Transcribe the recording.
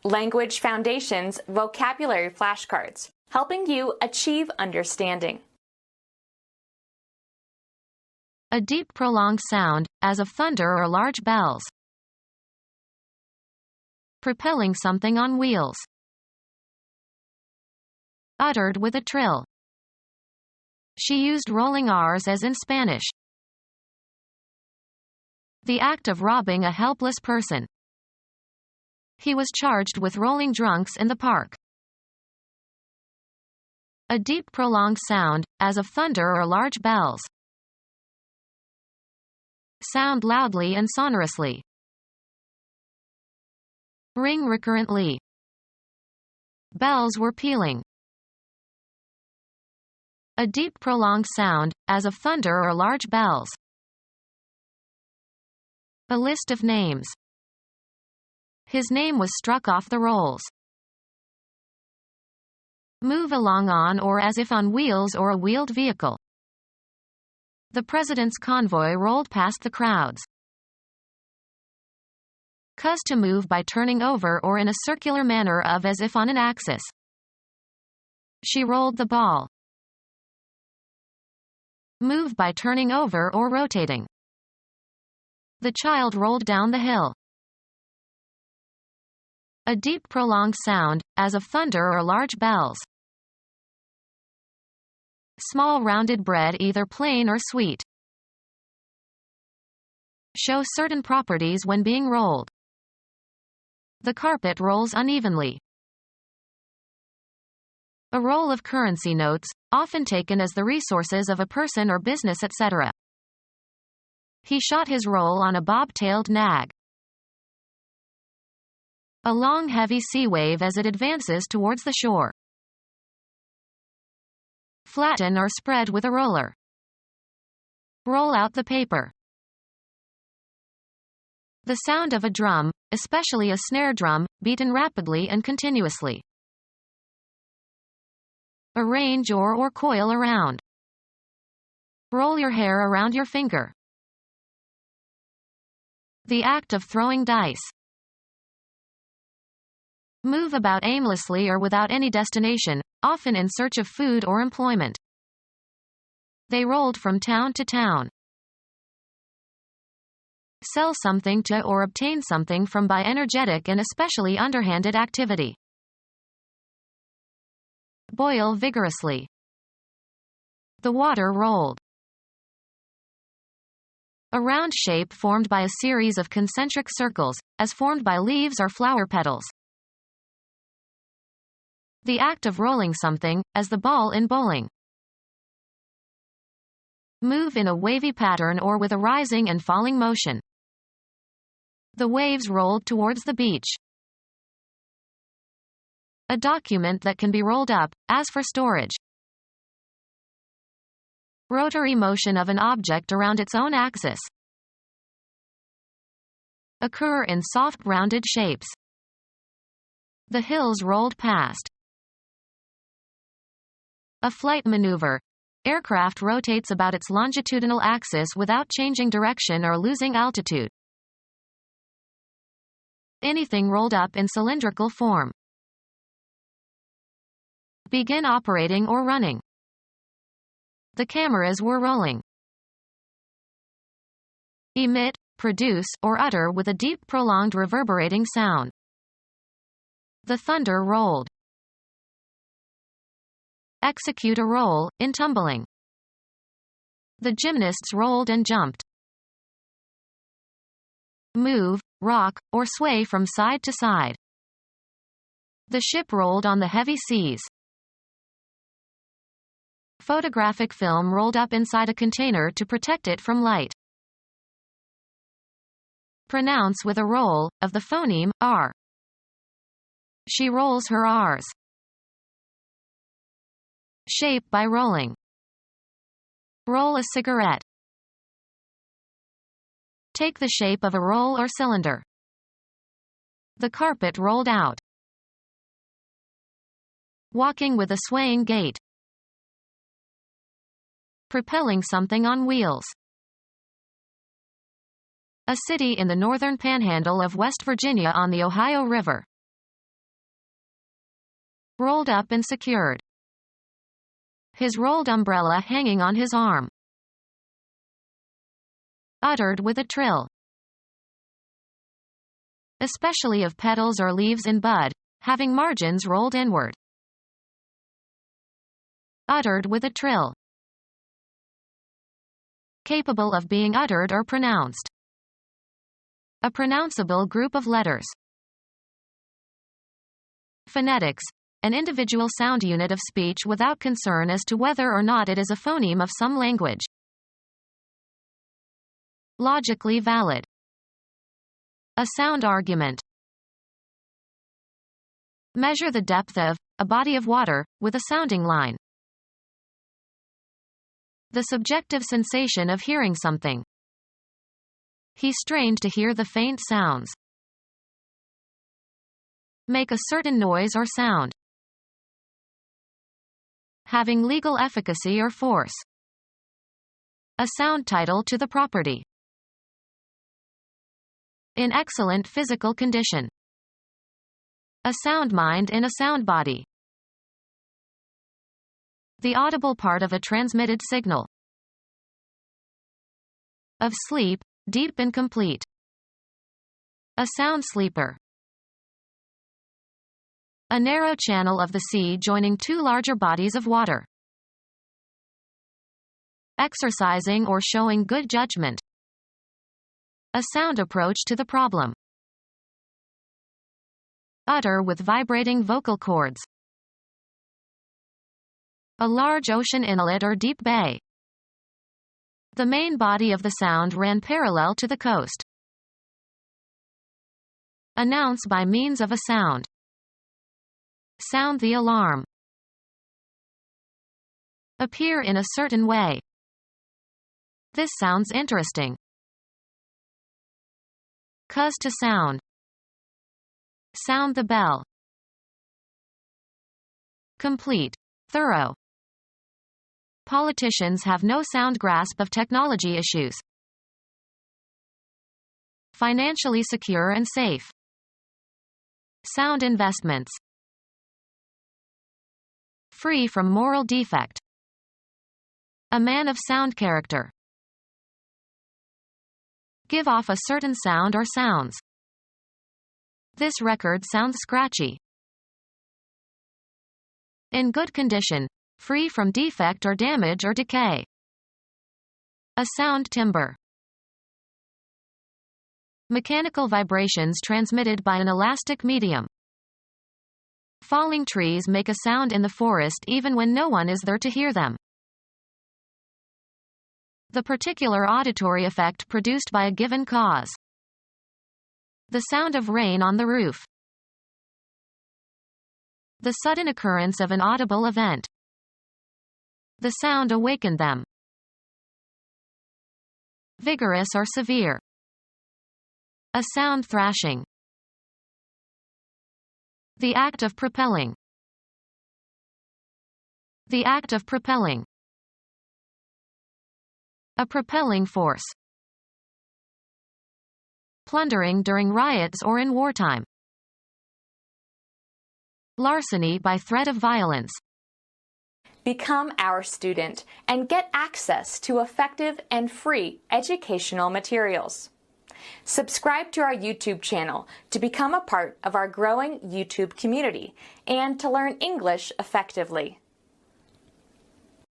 Language Foundations Vocabulary Flashcards, helping you achieve understanding. A deep prolonged sound, as of thunder or large bells. Propelling something on wheels. Uttered with a trill. She used rolling R's as in Spanish. The act of robbing a helpless person. He was charged with rolling drunks in the park. A deep prolonged sound, as of thunder or large bells. Sound loudly and sonorously. Ring recurrently. Bells were pealing. A deep prolonged sound, as of thunder or large bells. A list of names. His name was struck off the rolls. Move along on or as if on wheels or a wheeled vehicle. The president's convoy rolled past the crowds. Cause to move by turning over or in a circular manner of as if on an axis. She rolled the ball. Move by turning over or rotating. The child rolled down the hill. A deep prolonged sound, as of thunder or large bells. Small rounded bread, either plain or sweet. Show certain properties when being rolled. The carpet rolls unevenly. A roll of currency notes, often taken as the resources of a person or business, etc. He shot his roll on a bob-tailed nag. A long heavy sea wave as it advances towards the shore. Flatten or spread with a roller. Roll out the paper. The sound of a drum, especially a snare drum, beaten rapidly and continuously. Arrange or coil around. Roll your hair around your finger. The act of throwing dice. Move about aimlessly or without any destination, often in search of food or employment. They rolled from town to town. Sell something to or obtain something from by energetic and especially underhanded activity. Boil vigorously. The water rolled. A round shape formed by a series of concentric circles, as formed by leaves or flower petals. The act of rolling something, as the ball in bowling. Move in a wavy pattern or with a rising and falling motion. The waves rolled towards the beach. A document that can be rolled up, as for storage. Rotary motion of an object around its own axis. Occur in soft rounded shapes. The hills rolled past. A flight maneuver. Aircraft rotates about its longitudinal axis without changing direction or losing altitude. Anything rolled up in cylindrical form. Begin operating or running. The cameras were rolling. Emit, produce, or utter with a deep prolonged reverberating sound. The thunder rolled. Execute a roll, in tumbling. The gymnasts rolled and jumped. Move, rock, or sway from side to side. The ship rolled on the heavy seas. Photographic film rolled up inside a container to protect it from light. Pronounce with a roll, of the phoneme, R. She rolls her R's. Shape by rolling. Roll a cigarette. Take the shape of a roll or cylinder. The carpet rolled out. Walking with a swaying gait. Propelling something on wheels. A city in the northern panhandle of West Virginia on the Ohio River. rolled up and secured. His rolled umbrella hanging on his arm. Uttered with a trill. Especially of petals or leaves in bud, having margins rolled inward. Uttered with a trill. Capable of being uttered or pronounced. A pronounceable group of letters. Phonetics, an individual sound unit of speech without concern as to whether or not it is a phoneme of some language. Logically valid. A sound argument. Measure the depth of a body of water with a sounding line. The subjective sensation of hearing something. He strained to hear the faint sounds. Make a certain noise or sound. Having legal efficacy or force. A sound title to the property. In excellent physical condition. A sound mind in a sound body. The audible part of a transmitted signal. Of sleep, deep and complete. A sound sleeper. A narrow channel of the sea joining two larger bodies of water. Exercising or showing good judgment. A sound approach to the problem. Utter with vibrating vocal cords. A large ocean inlet or deep bay. The main body of the sound ran parallel to the coast. Announce by means of a sound. Sound the alarm. Appear in a certain way. This sounds interesting. Cause to sound. Sound the bell. Complete. Thorough. Politicians have no sound grasp of technology issues. Financially secure and safe. Sound investments. Free from moral defect. A man of sound character. Give off a certain sound or sounds. This record sounds scratchy. In good condition, free from defect or damage or decay. A sound timbre. Mechanical vibrations transmitted by an elastic medium. Falling trees make a sound in the forest even when no one is there to hear them. The particular auditory effect produced by a given cause. The sound of rain on the roof. The sudden occurrence of an audible event. The sound awakened them. Vigorous or severe. A sound thrashing. The act of propelling. The act of propelling. A propelling force. Plundering during riots or in wartime. Larceny by threat of violence. Become our student and get access to effective and free educational materials. Subscribe to our YouTube channel to become a part of our growing YouTube community and to learn English effectively.